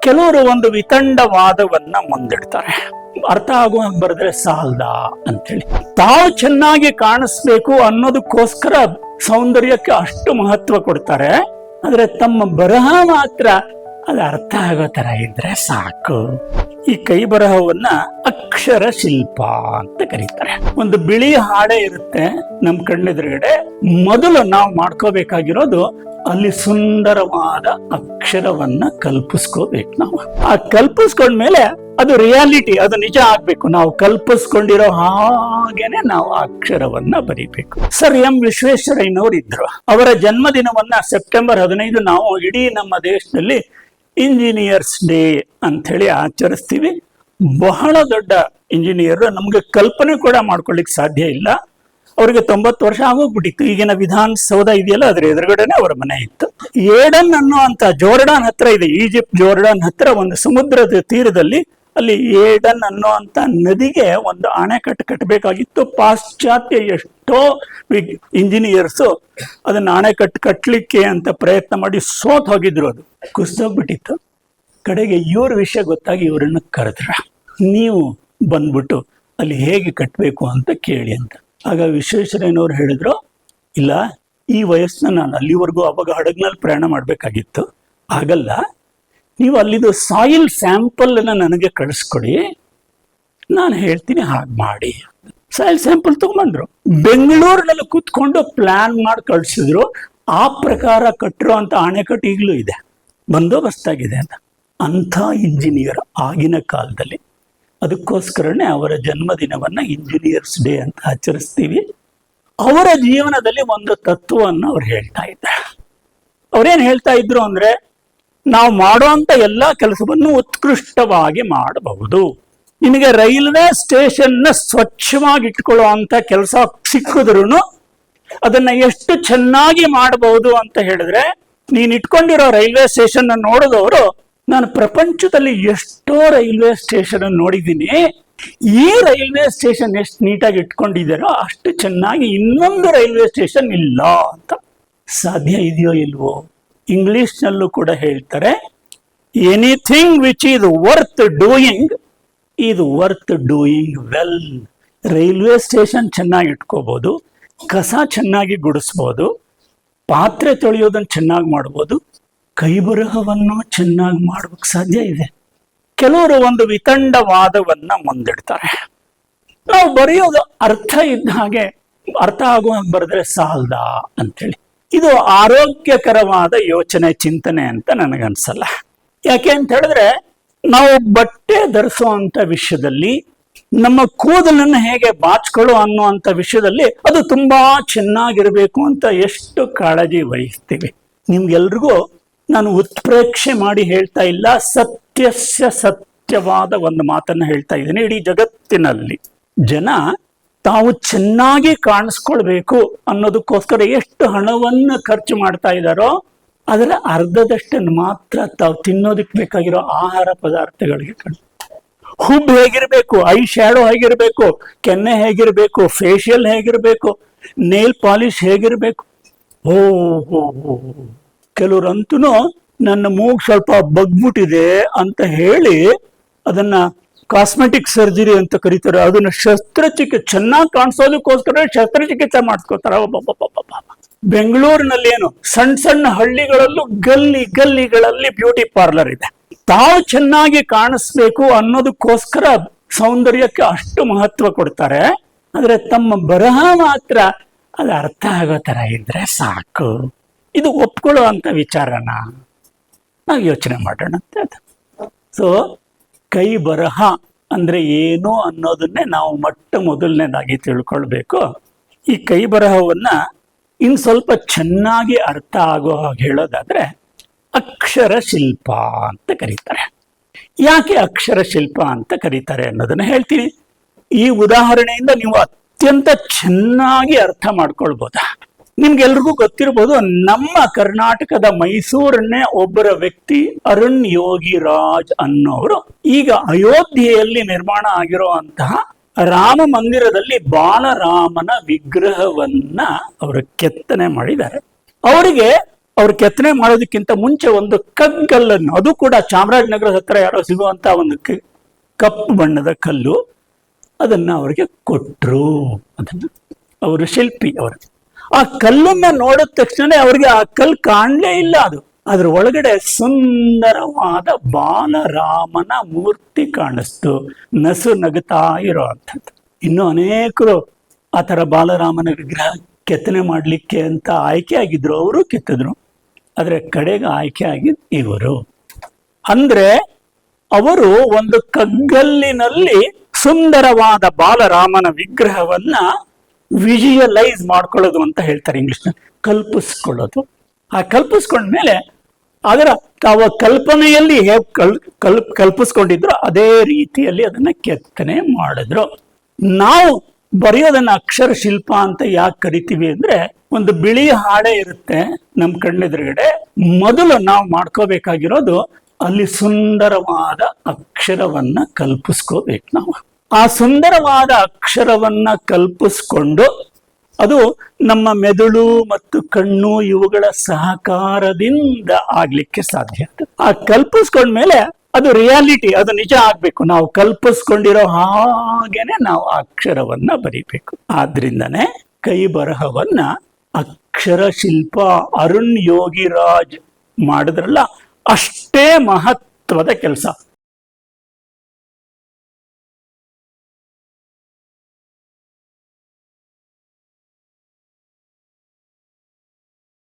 ಕೆಲವರು ಒಂದು ವಿತಂಡವಾದವನ್ನ ಮುಂದಿಡ್ತಾರೆ. ಅರ್ಥ ಆಗುವಾಗ ಬರೆದ್ರೆ ಸಾಲ್ದ ಅಂತೇಳಿ, ತಾವು ಚೆನ್ನಾಗಿ ಕಾಣಿಸ್ಬೇಕು ಅನ್ನೋದಕ್ಕೋಸ್ಕರ ಸೌಂದರ್ಯಕ್ಕೆ ಅಷ್ಟು ಮಹತ್ವ ಕೊಡ್ತಾರೆ. ಆದ್ರೆ ತಮ್ಮ ಬರಹ ಮಾತ್ರ ಅದು ಅರ್ಥ ಆಗೋ ತರ ಇದ್ರೆ ಸಾಕು. ಈ ಕೈ ಬರಹವನ್ನ ಅಕ್ಷರ ಶಿಲ್ಪ ಅಂತ ಕರೀತಾರೆ. ಒಂದು ಬಿಳಿ ಹಾಡೆ ಇರುತ್ತೆ ನಮ್ ಕಣ್ಣೆದುರುಗಡೆ, ಮೊದಲು ನಾವು ಮಾಡ್ಕೋಬೇಕಾಗಿರೋದು ಅಲ್ಲಿ ಸುಂದರವಾದ ಅಕ್ಷರವನ್ನ ಕಲ್ಪಿಸ್ಕೋಬೇಕು. ನಾವು ಆ ಕಲ್ಪಿಸ್ಕೊಂಡ್ಮೇಲೆ ಅದು ರಿಯಾಲಿಟಿ, ಅದು ನಿಜ ಆಗ್ಬೇಕು. ನಾವು ಕಲ್ಪಿಸ್ಕೊಂಡಿರೋ ಹಾಗೇನೆ ನಾವು ಅಕ್ಷರವನ್ನ ಬರೀಬೇಕು. ಸರ್ ಎಂ ವಿಶ್ವೇಶ್ವರಯ್ಯನವರು ಇದ್ರು. ಅವರ ಜನ್ಮದಿನವನ್ನ ಸೆಪ್ಟೆಂಬರ್ 15 ನಾವು ಇಡೀ ನಮ್ಮ ದೇಶದಲ್ಲಿ ಇಂಜಿನಿಯರ್ಸ್ ಡೇ ಅಂತ ಹೇಳಿ ಆಚರಿಸ್ತೀವಿ. ಬಹಳ ದೊಡ್ಡ ಇಂಜಿನಿಯರ್, ನಮ್ಗೆ ಕಲ್ಪನೆ ಕೂಡ ಮಾಡ್ಕೊಳ್ಳಿಕ್ ಸಾಧ್ಯ ಇಲ್ಲ. ಅವ್ರಿಗೆ 90 ವರ್ಷ ಆಗೋಗ್ಬಿಟ್ಟಿತ್ತು. ಈಗಿನ ವಿಧಾನಸೌಧ ಇದೆಯಲ್ಲ, ಅದ್ರ ಎದುರುಗಡೆನೆ ಅವರ ಮನೆ ಇತ್ತು. ಏಡನ್ ಅನ್ನುವಂತ ಜೋರ್ಡಾನ್ ಹತ್ರ ಇದೆ, ಈಜಿಪ್ಟ್ ಜೋರ್ಡಾನ್ ಹತ್ರ ಒಂದು ಸಮುದ್ರದ ತೀರದಲ್ಲಿ, ಅಲ್ಲಿ ಏಡನ್ ಅನ್ನುವಂತ ನದಿಗೆ ಒಂದು ಅಣೆಕಟ್ಟು ಕಟ್ಟಬೇಕಾಗಿತ್ತು. ಪಾಶ್ಚಾತ್ಯ ಎಷ್ಟೋ ಇಂಜಿನಿಯರ್ಸ್ ಅದನ್ನ ಅಣೆಕಟ್ಟು ಕಟ್ಟಲಿಕ್ಕೆ ಅಂತ ಪ್ರಯತ್ನ ಮಾಡಿ ಸೋತ್ ಹೋಗಿದ್ರು, ಅದು ಕುಸಿದೋಗ್ಬಿಟ್ಟಿತ್ತು. ಕಡೆಗೆ ಇವ್ರ ವಿಷಯ ಗೊತ್ತಾಗಿ ಇವರನ್ನು ಕರೆದ್ರ, ನೀವು ಬಂದ್ಬಿಟ್ಟು ಅಲ್ಲಿ ಹೇಗೆ ಕಟ್ಟಬೇಕು ಅಂತ ಕೇಳಿ ಅಂತ. ಆಗ ವಿಶ್ವೇಶ್ವರಯ್ಯನವ್ರು ಹೇಳಿದ್ರು, ಇಲ್ಲ, ಈ ವಯಸ್ಸನ್ನ ನಾನು ಅಲ್ಲಿವರೆಗೂ ಅವಾಗ ಹಡಗ್ನಲ್ಲಿ ಪ್ರಯಾಣ ಮಾಡ್ಬೇಕಾಗಿತ್ತು, ಆಗಲ್ಲ, ನೀವು ಅಲ್ಲಿದು ಸಾಯಿಲ್ ಸ್ಯಾಂಪಲ್ ನನಗೆ ಕಳಿಸ್ಕೊಡಿ, ನಾನು ಹೇಳ್ತೀನಿ ಹಾಗೆ ಮಾಡಿ. ಸಾಯಿಲ್ ಸ್ಯಾಂಪಲ್ ತಗೊಂಡ್ಬಂದ್ರು, ಬೆಂಗಳೂರಿನಲ್ಲಿ ಕೂತ್ಕೊಂಡು ಪ್ಲಾನ್ ಮಾಡಿ ಕಳಿಸಿದ್ರು. ಆ ಪ್ರಕಾರ ಕಟ್ಟಿರೋ ಅಂತ ಅಣೆಕಟ್ಟು ಈಗಲೂ ಇದೆ, ಬಂದೋಬಸ್ತಾಗಿದೆ ಅಂತ. ಅಂಥ ಇಂಜಿನಿಯರ್ ಆಗಿನ ಕಾಲದಲ್ಲಿ. ಅದಕ್ಕೋಸ್ಕರನೇ ಅವರ ಜನ್ಮದಿನವನ್ನ ಇಂಜಿನಿಯರ್ಸ್ ಡೇ ಅಂತ ಆಚರಿಸ್ತೀವಿ. ಅವರ ಜೀವನದಲ್ಲಿ ಒಂದು ತತ್ವವನ್ನು ಅವ್ರು ಹೇಳ್ತಾ ಇದ್ದಾರೆ. ಅವ್ರೇನ್ ಹೇಳ್ತಾ ಇದ್ರು ಅಂದ್ರೆ, ನಾವು ಮಾಡುವಂತ ಎಲ್ಲಾ ಕೆಲಸವನ್ನು ಉತ್ಕೃಷ್ಟವಾಗಿ ಮಾಡಬಹುದು. ನಿನಗೆ ರೈಲ್ವೆ ಸ್ಟೇಷನ್ ನ ಸ್ವಚ್ಛವಾಗಿ ಇಟ್ಕೊಳ್ಳುವಂತ ಕೆಲಸ ಸಿಕ್ಕಿದ್ರು ಅದನ್ನ ಎಷ್ಟು ಚೆನ್ನಾಗಿ ಮಾಡಬಹುದು ಅಂತ ಹೇಳಿದ್ರೆ, ನೀನ್ ಇಟ್ಕೊಂಡಿರೋ ರೈಲ್ವೆ ಸ್ಟೇಷನ್ ನೋಡಿದವರು, ನಾನು ಪ್ರಪಂಚದಲ್ಲಿ ಎಷ್ಟೋ ರೈಲ್ವೆ ಸ್ಟೇಷನ್ ನೋಡಿದ್ದೀನಿ, ಈ ರೈಲ್ವೆ ಸ್ಟೇಷನ್ ಎಷ್ಟು ನೀಟಾಗಿ ಇಟ್ಕೊಂಡಿದ್ದಾರೋ ಅಷ್ಟು ಚೆನ್ನಾಗಿ ಇನ್ನೊಂದು ರೈಲ್ವೆ ಸ್ಟೇಷನ್ ಇಲ್ಲ ಅಂತ. ಸಾಧ್ಯ ಇದೆಯೋ ಇಲ್ವೋ? ಇಂಗ್ಲಿಷ್ನಲ್ಲೂ ಕೂಡ ಹೇಳ್ತಾರೆ, anything which is worth doing is worth doing well. Railway station ಚೆನ್ನಾಗಿ ಇಟ್ಕೋಬಹುದು, ಕಸ ಚೆನ್ನಾಗಿ ಗುಡಿಸ್ಬೋದು, ಪಾತ್ರೆ ತೊಳೆಯೋದನ್ನು ಚೆನ್ನಾಗಿ ಮಾಡ್ಬೋದು, ಕೈ ಬರಹವನ್ನು ಚೆನ್ನಾಗಿ ಮಾಡೋಕ್ಕೆ ಸಾಧ್ಯ ಇದೆ. ಕೆಲವರು ಒಂದು ವಿತಂಡವಾದವನ್ನ ಮುಂದಿಡ್ತಾರೆ. ನಾವು ಬರೆಯೋದು ಅರ್ಥ ಇದ್ದ ಹಾಗೆ, ಅರ್ಥ ಆಗುವಾಗ ಬರೆದ್ರೆ ಸಾಲ್ದ ಅಂತೇಳಿ. ಇದು ಆರೋಗ್ಯಕರವಾದ ಯೋಚನೆ, ಚಿಂತನೆ ಅಂತ ನನಗನ್ಸಲ್ಲ. ಯಾಕೆ ಅಂತ ಹೇಳಿದ್ರೆ, ನಾವು ಬಟ್ಟೆ ಧರಿಸುವಂತ ವಿಷಯದಲ್ಲಿ, ನಮ್ಮ ಕೂದಲನ್ನು ಹೇಗೆ ಬಾಚ್ಕೊಳ್ಳೋ ಅನ್ನುವಂಥ ವಿಷಯದಲ್ಲಿ ಅದು ತುಂಬಾ ಚೆನ್ನಾಗಿರ್ಬೇಕು ಅಂತ ಎಷ್ಟು ಕಾಳಜಿ ವಹಿಸ್ತೀವಿ. ನಿಮ್ಗೆಲ್ರಿಗೂ ನಾನು ಉತ್ಪ್ರೇಕ್ಷೆ ಮಾಡಿ ಹೇಳ್ತಾ ಇಲ್ಲ, ಸತ್ಯಸ್ಯ ಸತ್ಯವಾದ ಒಂದು ಮಾತನ್ನ ಹೇಳ್ತಾ ಇದ್ದೀನಿ. ಇಡೀ ಜಗತ್ತಿನಲ್ಲಿ ಜನ ತಾವು ಚೆನ್ನಾಗಿ ಕಾಣಿಸ್ಕೊಳ್ಬೇಕು ಅನ್ನೋದಕ್ಕೋಸ್ಕರ ಎಷ್ಟು ಹಣವನ್ನು ಖರ್ಚು ಮಾಡ್ತಾ ಇದ್ದಾರೋ ಅದರ ಅರ್ಧದಷ್ಟನ್ನು ಮಾತ್ರ ತಾವು ತಿನ್ನೋದಕ್ಕೆ ಬೇಕಾಗಿರೋ ಆಹಾರ ಪದಾರ್ಥಗಳಿಗೆ ಹುಬ್ಬು ಹೇಗಿರ್ಬೇಕು, ಐ ಶ್ಯಾಡೋ ಹೇಗಿರ್ಬೇಕು, ಕೆನ್ನೆ ಹೇಗಿರ್ಬೇಕು, ಫೇಶಿಯಲ್ ಹೇಗಿರ್ಬೇಕು, ನೇಲ್ ಪಾಲಿಶ್ ಹೇಗಿರ್ಬೇಕು. ಓ ಕೆಲವ್ರಂತೂ ನನ್ನ ಮೂಗು ಸ್ವಲ್ಪ ಬಗ್ಬಿಟ್ಟಿದೆ ಅಂತ ಹೇಳಿ ಅದನ್ನ ಕಾಸ್ಮೆಟಿಕ್ ಸರ್ಜರಿ ಅಂತ ಕರೀತಾರೆ. ಅದನ್ನ ಶಸ್ತ್ರಚಿಕಿತ್ಸೆ, ಚೆನ್ನಾಗಿ ಕಾಣಿಸೋದಕ್ಕೋಸ್ಕರ ಶಸ್ತ್ರಚಿಕಿತ್ಸೆ ಮಾಡಿಸ್ಕೋತಾರೆ. ಬೆಂಗಳೂರಿನಲ್ಲಿ ಏನು ಸಣ್ಣ ಸಣ್ಣ ಹಳ್ಳಿಗಳಲ್ಲೂ ಗಲ್ಲಿಗಳಲ್ಲಿ ಬ್ಯೂಟಿ ಪಾರ್ಲರ್ ಇದೆ. ತಾವು ಚೆನ್ನಾಗಿ ಕಾಣಿಸ್ಬೇಕು ಅನ್ನೋದಕ್ಕೋಸ್ಕರ ಸೌಂದರ್ಯಕ್ಕೆ ಅಷ್ಟು ಮಹತ್ವ ಕೊಡ್ತಾರೆ. ಆದ್ರೆ ತಮ್ಮ ಬರಹ ಮಾತ್ರ ಅದು ಅರ್ಥ ಆಗೋ ತರ ಇದ್ರೆ ಸಾಕು. ಇದು ಒಪ್ಕೊಳ್ಳುವಂತ ವಿಚಾರನ ನಾವು ಯೋಚನೆ ಮಾಡೋಣ ಅಂತ. ಸೊ ಕೈ ಬರಹ ಅಂದ್ರೆ ಏನು ಅನ್ನೋದನ್ನೇ ನಾವು ಮೊದಲನೇದಾಗಿ ತಿಳ್ಕೊಳ್ಬೇಕು. ಈ ಕೈ ಬರಹವನ್ನ ಇನ್ ಸ್ವಲ್ಪ ಚೆನ್ನಾಗಿ ಅರ್ಥ ಆಗೋ ಹಾಗೆ ಹೇಳೋದಾದ್ರೆ ಅಕ್ಷರ ಶಿಲ್ಪ ಅಂತ ಕರೀತಾರೆ. ಯಾಕೆ ಅಕ್ಷರ ಶಿಲ್ಪ ಅಂತ ಕರೀತಾರೆ ಅನ್ನೋದನ್ನ ಹೇಳ್ತೀನಿ. ಈ ಉದಾಹರಣೆಯಿಂದ ನೀವು ಅತ್ಯಂತ ಚೆನ್ನಾಗಿ ಅರ್ಥ ಮಾಡ್ಕೊಳ್ಬೋದಾ? ನಿಮ್ಗೆಲ್ರಿಗೂ ಗೊತ್ತಿರ್ಬೋದು, ನಮ್ಮ ಕರ್ನಾಟಕದ ಮೈಸೂರನ್ನೇ ಒಬ್ಬರ ವ್ಯಕ್ತಿ ಅರುಣ್ ಯೋಗಿರಾಜ್ ಅನ್ನೋರು ಈಗ ಅಯೋಧ್ಯೆಯಲ್ಲಿ ನಿರ್ಮಾಣ ಆಗಿರುವಂತಹ ರಾಮ ಮಂದಿರದಲ್ಲಿ ಬಾಲರಾಮನ ವಿಗ್ರಹವನ್ನ ಅವರು ಕೆತ್ತನೆ ಮಾಡಿದ್ದಾರೆ. ಅವರಿಗೆ ಅವ್ರು ಕೆತ್ತನೆ ಮಾಡೋದಕ್ಕಿಂತ ಮುಂಚೆ ಒಂದು ಕಗ್ಗಲ್ಲನ್ನು, ಅದು ಕೂಡ ಚಾಮರಾಜನಗರದ ಹತ್ರ ಯಾರೋ ಸಿಗುವಂತ ಒಂದು ಕಪ್ಪು ಬಣ್ಣದ ಕಲ್ಲು, ಅದನ್ನ ಅವರಿಗೆ ಕೊಟ್ರು. ಅದನ್ನ ಅವರು ಶಿಲ್ಪಿ ಅವರು ಆ ಕಲ್ಲನ್ನ ನೋಡಿದ ತಕ್ಷಣ ಅವ್ರಿಗೆ ಆ ಕಲ್ಲು ಕಾಣಲೇ ಇಲ್ಲ. ಅದ್ರ ಒಳಗಡೆ ಸುಂದರವಾದ ಬಾಲರಾಮನ ಮೂರ್ತಿ ಕಾಣಿಸ್ತು, ನಸು ನಗುತ್ತಾ ಇರೋ ಅಂಥದ್ದು. ಇನ್ನು ಅನೇಕರು ಆ ಥರ ಬಾಲರಾಮನ ವಿಗ್ರಹ ಕೆತ್ತನೆ ಮಾಡಲಿಕ್ಕೆ ಅಂತ ಆಯ್ಕೆ ಆಗಿದ್ರು, ಅವರು ಕೆತ್ತಿದ್ರು. ಆದ್ರೆ ಕಡೆಗೆ ಆಯ್ಕೆ ಆಗಿದ್ದು ಇವರು. ಅಂದ್ರೆ ಅವರು ಒಂದು ಕಗ್ಗಲ್ಲಿನಲ್ಲಿ ಸುಂದರವಾದ ಬಾಲರಾಮನ ವಿಗ್ರಹವನ್ನ ವಿಜುವಲೈಸ್ ಮಾಡ್ಕೊಳ್ಳೋದು ಅಂತ ಹೇಳ್ತಾರೆ ಇಂಗ್ಲಿಷ್ನಲ್ಲಿ, ಕಲ್ಪಿಸ್ಕೊಳ್ಳೋದು. ಆ ಕಲ್ಪಿಸ್ಕೊಂಡ್ಮೇಲೆ ಅದರ ತಾವ ಕಲ್ಪನೆಯಲ್ಲಿ ಹೇಗೆ ಕಲ್ಪಿಸ್ಕೊಂಡಿದ್ರು ಅದೇ ರೀತಿಯಲ್ಲಿ ಅದನ್ನ ಕೆತ್ತನೆ ಮಾಡಿದ್ರು. ನಾವು ಬರೆಯೋದನ್ನ ಅಕ್ಷರ ಶಿಲ್ಪ ಅಂತ ಯಾಕೆ ಕರಿತೀವಿ ಅಂದ್ರೆ, ಒಂದು ಬಿಳಿ ಹಾಳೆ ಇರುತ್ತೆ ನಮ್ಮ ಕಣ್ಣೆದುರುಗಡೆ, ಮೊದಲು ನಾವು ಮಾಡ್ಕೋಬೇಕಾಗಿರೋದು ಅಲ್ಲಿ ಸುಂದರವಾದ ಅಕ್ಷರವನ್ನ ಕಲ್ಪಿಸ್ಕೋಬೇಕು ನಾವು. ಆ ಸುಂದರವಾದ ಅಕ್ಷರವನ್ನ ಕಲ್ಪಿಸ್ಕೊಂಡು ಅದು ನಮ್ಮ ಮೆದುಳು ಮತ್ತು ಕಣ್ಣು ಇವುಗಳ ಸಹಕಾರದಿಂದ ಆಗ್ಲಿಕ್ಕೆ ಸಾಧ್ಯ. ಆ ಕಲ್ಪಿಸ್ಕೊಂಡ್ಮೇಲೆ ಅದು ರಿಯಾಲಿಟಿ, ಅದು ನಿಜ ಆಗ್ಬೇಕು. ನಾವು ಕಲ್ಪಿಸ್ಕೊಂಡಿರೋ ಹಾಗೇನೆ ನಾವು ಅಕ್ಷರವನ್ನ ಬರಿಬೇಕು. ಆದ್ರಿಂದನೇ ಕೈ ಬರಹವನ್ನ ಅಕ್ಷರ ಶಿಲ್ಪ ಅರುಣ್ ಯೋಗಿರಾಜ್ ಮಾಡಿದ್ರಲ್ಲ, ಅಷ್ಟೇ ಮಹತ್ವದ ಕೆಲಸ.